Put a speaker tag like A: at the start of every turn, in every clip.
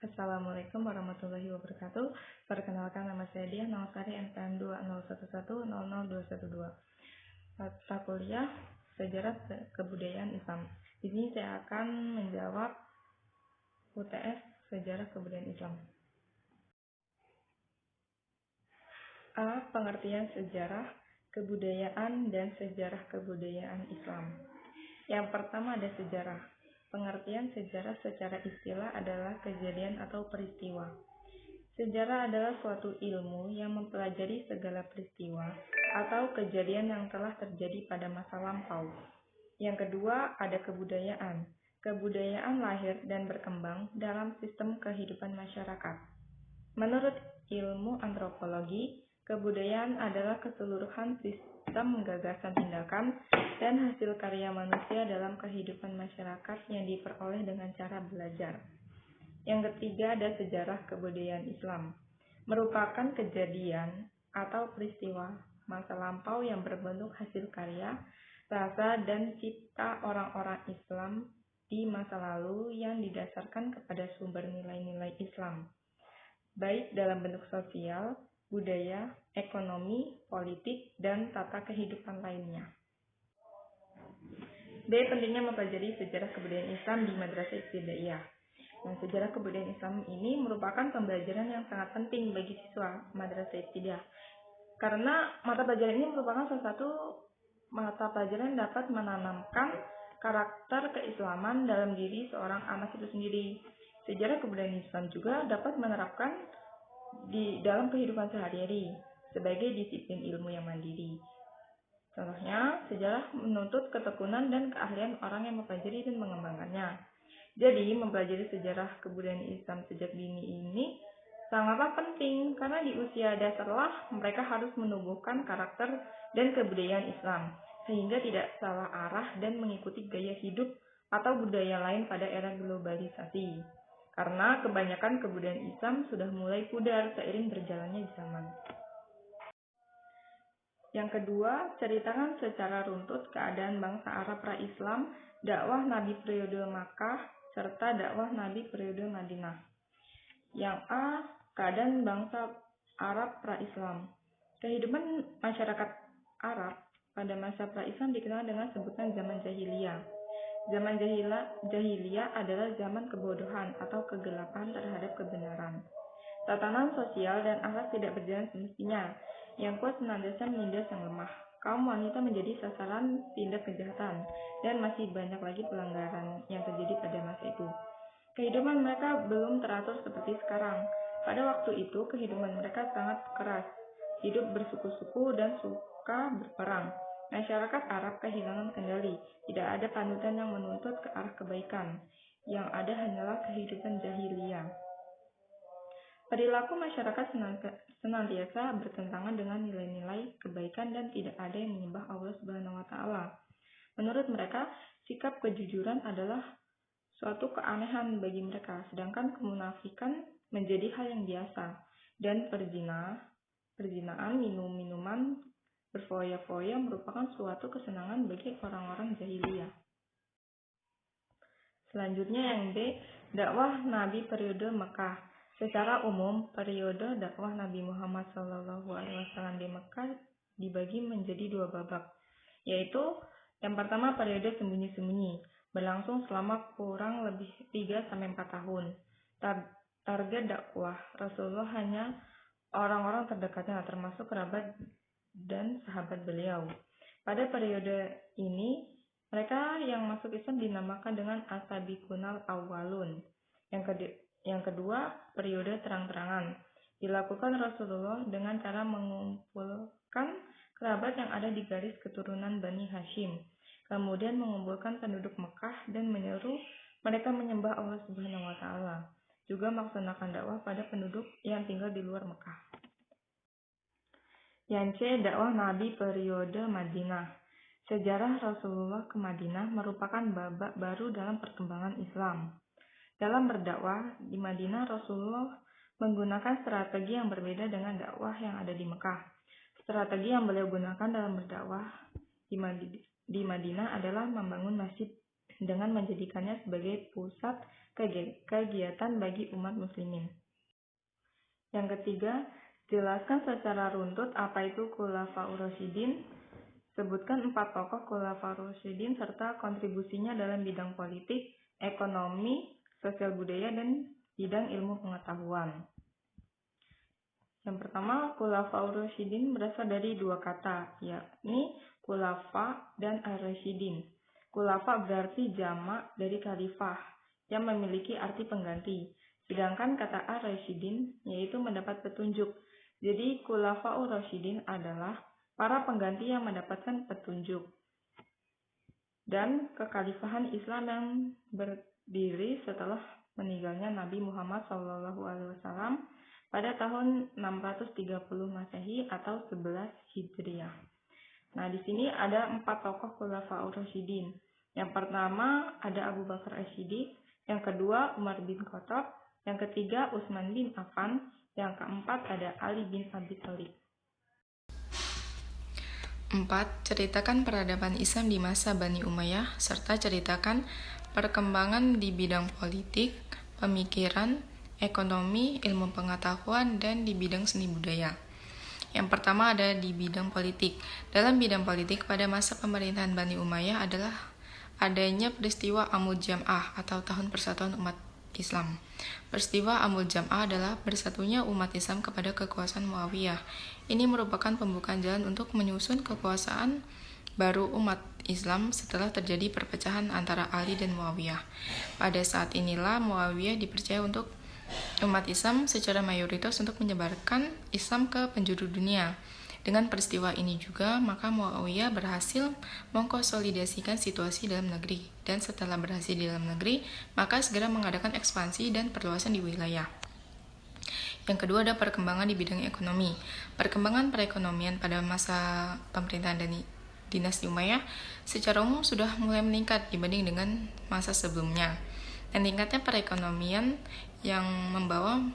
A: Assalamualaikum warahmatullahi wabarakatuh. Perkenalkan, nama saya Diah, nomor sari NPM 201100212. Mata kuliah Sejarah Kebudayaan Islam. Di sini saya akan menjawab UTS Sejarah Kebudayaan Islam. A. Pengertian sejarah kebudayaan dan sejarah kebudayaan Islam. Yang pertama ada sejarah. Pengertian sejarah secara istilah adalah kejadian atau peristiwa. Sejarah adalah suatu ilmu yang mempelajari segala peristiwa atau kejadian yang telah terjadi pada masa lampau. Yang kedua ada kebudayaan. Kebudayaan lahir dan berkembang dalam sistem kehidupan masyarakat. Menurut ilmu antropologi, kebudayaan adalah keseluruhan sistem gagasan tindakan dan hasil karya manusia dalam kehidupan masyarakat yang diperoleh dengan cara belajar. Yang ketiga ada sejarah kebudayaan Islam, merupakan kejadian atau peristiwa masa lampau yang berbentuk hasil karya, rasa, dan cipta orang-orang Islam di masa lalu yang didasarkan kepada sumber nilai-nilai Islam, baik dalam bentuk sosial, budaya, ekonomi, politik, dan tata kehidupan lainnya. B. Pentingnya mempelajari sejarah kebudayaan Islam di Madrasah Ibtidaiyah. Nah, sejarah kebudayaan Islam ini merupakan pembelajaran yang sangat penting bagi siswa Madrasah Ibtidaiyah. Karena mata pelajaran ini merupakan salah satu mata pelajaran yang dapat menanamkan karakter keislaman dalam diri seorang anak itu sendiri. Sejarah kebudayaan Islam juga dapat menerapkan di dalam kehidupan sehari-hari sebagai disiplin ilmu yang mandiri. Contohnya, sejarah menuntut ketekunan dan keahlian orang yang mempelajari dan mengembangkannya. Jadi, mempelajari sejarah kebudayaan Islam sejak dini ini sangatlah penting karena di usia dasarlah mereka harus menumbuhkan karakter dan kebudayaan Islam sehingga tidak salah arah dan mengikuti gaya hidup atau budaya lain pada era globalisasi. Karena kebanyakan kebudayaan Islam sudah mulai pudar seiring berjalannya zaman. Yang kedua, ceritakan secara runtut keadaan bangsa Arab pra-Islam, dakwah Nabi periode Makkah, serta dakwah Nabi periode Madinah. Yang A. Keadaan bangsa Arab pra-Islam. Kehidupan masyarakat Arab pada masa pra-Islam dikenal dengan sebutan zaman jahiliyah. Zaman jahiliyah adalah zaman kebodohan atau kegelapan terhadap kebenaran. Tatanan sosial dan akhlak tidak berjalan semestinya. Yang kuat senantiasa menindas yang lemah. Kaum wanita menjadi sasaran tindak kejahatan dan masih banyak lagi pelanggaran yang terjadi pada masa itu. Kehidupan mereka belum teratur seperti sekarang. Pada waktu itu kehidupan mereka sangat keras. Hidup bersuku-suku dan suka berperang. Masyarakat Arab kehilangan kendali, tidak ada panutan yang menuntut ke arah kebaikan, yang ada hanyalah kehidupan jahiliyah. Perilaku masyarakat senantiasa bertentangan dengan nilai-nilai kebaikan dan tidak ada yang menyembah Allah Subhanahu wa Ta'ala. Menurut mereka, sikap kejujuran adalah suatu keanehan bagi mereka, sedangkan kemunafikan menjadi hal yang biasa, dan perzinaan, minum-minuman, berfoya-foya merupakan suatu kesenangan bagi orang-orang jahiliyah. Selanjutnya yang B, dakwah Nabi periode Mekah. Secara umum, periode dakwah Nabi Muhammad SAW di Mekah dibagi menjadi dua babak, yaitu yang pertama periode sembunyi-sembunyi, berlangsung selama kurang lebih 3-4 tahun. Target dakwah Rasulullah hanya orang-orang terdekatnya, termasuk kerabat dan sahabat beliau. Pada periode ini, mereka yang masuk Islam dinamakan dengan as-sabiqunal awwalun. Yang kedua, periode terang-terangan. Dilakukan Rasulullah dengan cara mengumpulkan kerabat yang ada di garis keturunan Bani Hashim, kemudian mengumpulkan penduduk Mekah dan menyeru mereka menyembah Allah Subhanahu wa Ta'ala, juga melaksanakan dakwah pada penduduk yang tinggal di luar Mekah. Yang C. Dakwah Nabi periode Madinah. Sejarah Rasulullah ke Madinah merupakan babak baru dalam perkembangan Islam. Dalam berdakwah di Madinah, Rasulullah menggunakan strategi yang berbeda dengan dakwah yang ada di Mekah. Strategi yang beliau gunakan dalam berdakwah di Madinah adalah membangun masjid dengan menjadikannya sebagai pusat kegiatan bagi umat muslimin. Yang ketiga, jelaskan secara runtut apa itu Khulafaur Rasyidin. Sebutkan 4 tokoh Khulafaur Rasyidin serta kontribusinya dalam bidang politik, ekonomi, sosial budaya, dan bidang ilmu pengetahuan. Yang pertama, Khulafaur Rasyidin berasal dari 2 kata, yakni khulafa dan ar-rasyidin. Khulafa berarti jamak dari khalifah yang memiliki arti pengganti. Sedangkan kata ar-rasyidin yaitu mendapat petunjuk. Jadi Khulafaur Rasyidin adalah para pengganti yang mendapatkan petunjuk. Dan kekhalifahan Islam yang berdiri setelah meninggalnya Nabi Muhammad SAW pada tahun 630 Masehi atau 11 Hijriah. Nah, di sini ada 4 tokoh Khulafaur Rasyidin. Yang pertama ada Abu Bakar As-Siddiq, yang kedua Umar bin Khattab, yang ketiga Utsman bin Affan, yang keempat ada Ali bin Abi Thalib.
B: 4. Ceritakan peradaban Islam di masa Bani Umayyah, serta ceritakan perkembangan di bidang politik, pemikiran, ekonomi, ilmu pengetahuan, dan di bidang seni budaya. Yang pertama ada di bidang politik. Dalam bidang politik, pada masa pemerintahan Bani Umayyah adalah adanya peristiwa Amul Jam'ah atau Tahun Persatuan Umat Islam. Peristiwa Amul Jam'ah adalah bersatunya umat Islam kepada kekuasaan Muawiyah. Ini merupakan pembukaan jalan untuk menyusun kekuasaan baru umat Islam setelah terjadi perpecahan antara Ali dan Muawiyah. Pada saat inilah Muawiyah dipercaya untuk umat Islam secara mayoritas untuk menyebarkan Islam ke penjuru dunia. Dengan peristiwa ini juga, maka Muawiyah berhasil mengkonsolidasikan situasi dalam negeri, dan setelah berhasil di dalam negeri, maka segera mengadakan ekspansi dan perluasan di wilayah. Yang kedua ada perkembangan di bidang ekonomi. Perkembangan perekonomian pada masa pemerintahan dinasti Umayyah secara umum sudah mulai meningkat dibanding dengan masa sebelumnya. Dan tingkatnya perekonomian yang membawa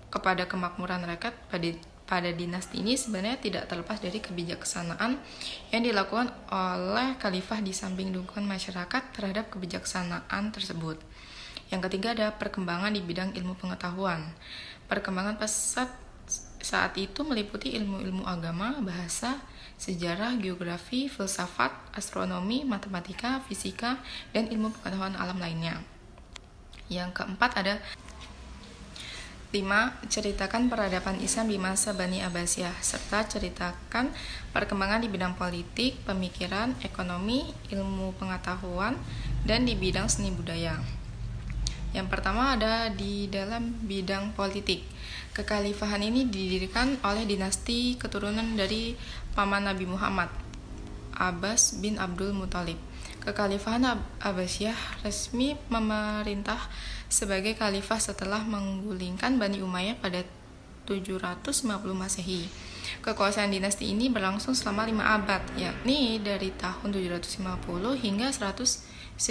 B: kepada kemakmuran rakyat pada dinasti ini sebenarnya tidak terlepas dari kebijaksanaan yang dilakukan oleh khalifah di samping dukungan masyarakat terhadap kebijaksanaan tersebut. Yang ketiga ada perkembangan di bidang ilmu pengetahuan. Perkembangan pesat saat itu meliputi ilmu-ilmu agama, bahasa, sejarah, geografi, filsafat, astronomi, matematika, fisika, dan ilmu pengetahuan alam lainnya. Yang keempat ada 5. Ceritakan peradaban Islam di masa Bani Abbasiyah, serta ceritakan perkembangan di bidang politik, pemikiran, ekonomi, ilmu pengetahuan, dan di bidang seni budaya. Yang pertama ada di dalam bidang politik. Kekhalifahan ini didirikan oleh dinasti keturunan dari paman Nabi Muhammad, Abbas bin Abdul Muthalib. Kekhalifahan Abbasiyah resmi memerintah sebagai khalifah setelah menggulingkan Bani Umayyah pada 750 Masehi. Kekuasaan dinasti ini berlangsung selama 5 abad, yakni dari tahun 750 hingga 1258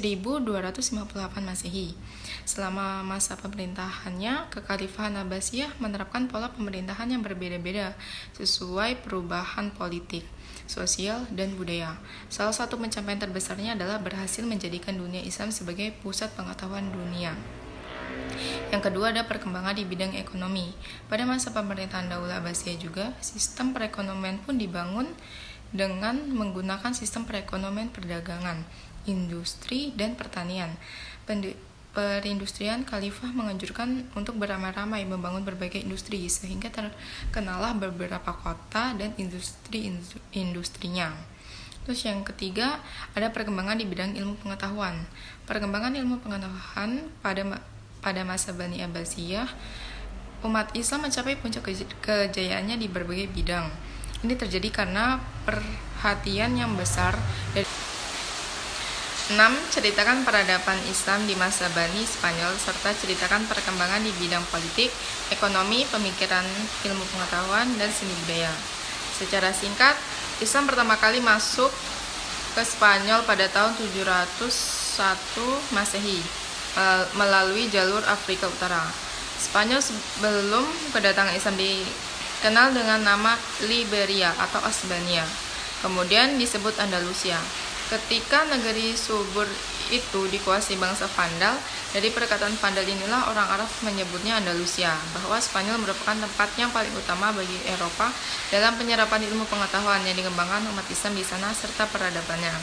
B: Masehi. Selama masa pemerintahannya, kekhalifahan Abbasiyah menerapkan pola pemerintahan yang berbeda-beda sesuai perubahan politik, sosial, dan budaya. Salah satu pencapaian terbesarnya adalah berhasil menjadikan dunia Islam sebagai pusat pengetahuan dunia. Yang kedua ada perkembangan di bidang ekonomi. Pada masa pemerintahan Daulah Abbasiyah juga, sistem perekonomian pun dibangun dengan menggunakan sistem perekonomian perdagangan, industri, dan pertanian. Perindustrian khalifah menganjurkan untuk beramai-ramai membangun berbagai industri sehingga terkenalah beberapa kota dan industri-industrinya. Terus yang ketiga ada perkembangan di bidang ilmu pengetahuan. Perkembangan ilmu pengetahuan pada masa Bani Abbasiyah, umat Islam mencapai puncak kejayaannya di berbagai bidang. Ini terjadi karena perhatian yang besar dari 6. Ceritakan peradaban Islam di masa Bani Spanyol serta ceritakan perkembangan di bidang politik, ekonomi, pemikiran, ilmu pengetahuan, dan seni budaya. Secara singkat, Islam pertama kali masuk ke Spanyol pada tahun 701 Masehi melalui jalur Afrika Utara. Spanyol sebelum kedatangan Islam dikenal dengan nama Liberia atau Hispania, kemudian disebut Andalusia. Ketika negeri subur itu dikuasai bangsa Vandal. Dari perkataan Vandal inilah orang Arab menyebutnya Andalusia, bahwa Spanyol merupakan tempat yang paling utama bagi Eropa dalam penyerapan ilmu pengetahuan yang dikembangkan umat Islam di sana serta peradabannya,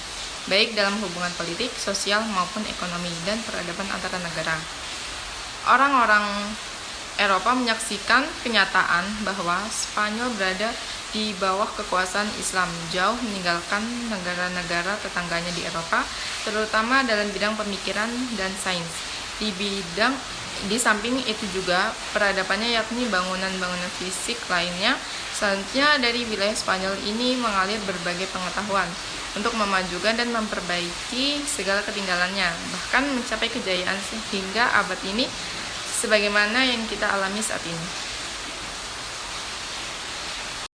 B: baik dalam hubungan politik, sosial, maupun ekonomi, dan peradaban antara negara. Orang-orang Eropa menyaksikan kenyataan bahwa Spanyol berada di bawah kekuasaan Islam, jauh meninggalkan negara-negara tetangganya di Eropa, terutama dalam bidang pemikiran dan sains. Di samping itu juga peradabannya, yakni bangunan-bangunan fisik lainnya. Selanjutnya dari wilayah Spanyol ini mengalir berbagai pengetahuan untuk memajukan dan memperbaiki segala ketinggalannya, bahkan mencapai kejayaan sehingga abad ini sebagaimana yang kita alami saat ini.